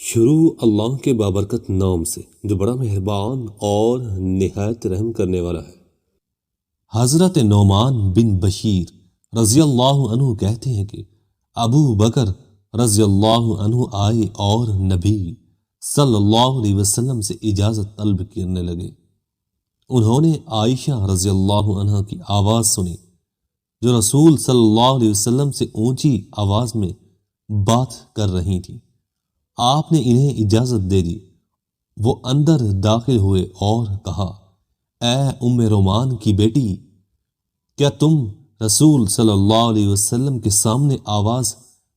شروع اللہ کے بابرکت نام سے جو بڑا مہربان اور نہایت رحم کرنے والا ہے۔ حضرت نعمان بن بشیر رضی اللہ عنہ کہتے ہیں کہ ابو بکر رضی اللہ عنہ آئے اور نبی صلی اللہ علیہ وسلم سے اجازت طلب کرنے لگے۔ انہوں نے عائشہ رضی اللہ عنہ کی آواز سنی جو رسول صلی اللہ علیہ وسلم سے اونچی آواز میں بات کر رہی تھی۔ آپ نے انہیں اجازت دے دی۔ وہ اندر داخل ہوئے اور کہا، اے ام رومان کی بیٹی، کیا تم رسول صلی اللہ علیہ وسلم کے سامنے آواز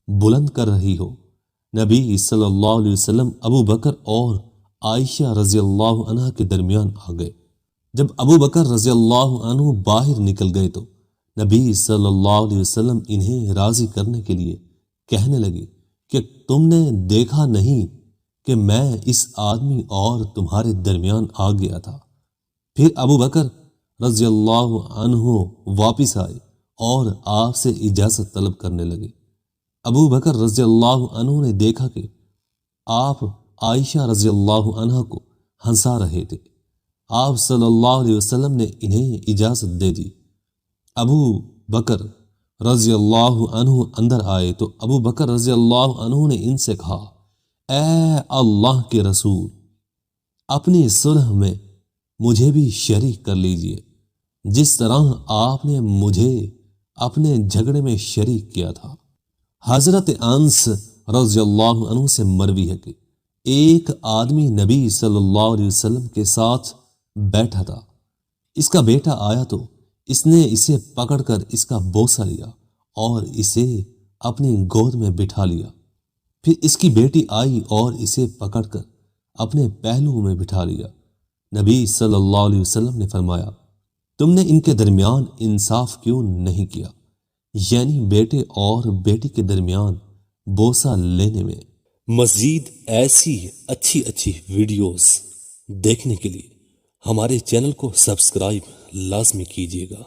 بلند کر رہی ہو؟ نبی صلی اللہ علیہ وسلم ابو بکر اور عائشہ رضی اللہ عنہ کے درمیان آ گئے۔ جب ابو بکر رضی اللہ عنہ باہر نکل گئے تو نبی صلی اللہ علیہ وسلم انہیں راضی کرنے کے لیے کہنے لگے کہ تم نے دیکھا نہیں کہ میں اس آدمی اور تمہارے درمیان آ گیا تھا؟ پھر ابو بکر رضی اللہ عنہ واپس آئے اور آپ سے اجازت طلب کرنے لگے۔ ابو بکر رضی اللہ عنہ نے دیکھا کہ آپ عائشہ رضی اللہ عنہ کو ہنسا رہے تھے۔ آپ صلی اللہ علیہ وسلم نے انہیں اجازت دے دی۔ ابو بکر رضی اللہ عنہ اندر آئے تو ابو بکر رضی اللہ عنہ نے ان سے کہا، اے اللہ کے رسول، اپنی صلح میں مجھے بھی شریک کر لیجئے جس طرح آپ نے مجھے اپنے جھگڑے میں شریک کیا تھا۔ حضرت انس رضی اللہ عنہ سے مروی ہے کہ ایک آدمی نبی صلی اللہ علیہ وسلم کے ساتھ بیٹھا تھا۔ اس کا بیٹا آیا تو اس نے اسے پکڑ کر اس کا بوسہ لیا اور اسے اپنی گود میں بٹھا لیا۔ پھر اس کی بیٹی آئی اور اسے پکڑ کر اپنے پہلو میں بٹھا لیا۔ نبی صلی اللہ علیہ وسلم نے فرمایا، تم نے ان کے درمیان انصاف کیوں نہیں کیا؟ یعنی بیٹے اور بیٹی کے درمیان بوسہ لینے میں۔ مزید ایسی اچھی ویڈیوز دیکھنے کے لیے ہمارے چینل کو سبسکرائب لازمی کیجیے گا۔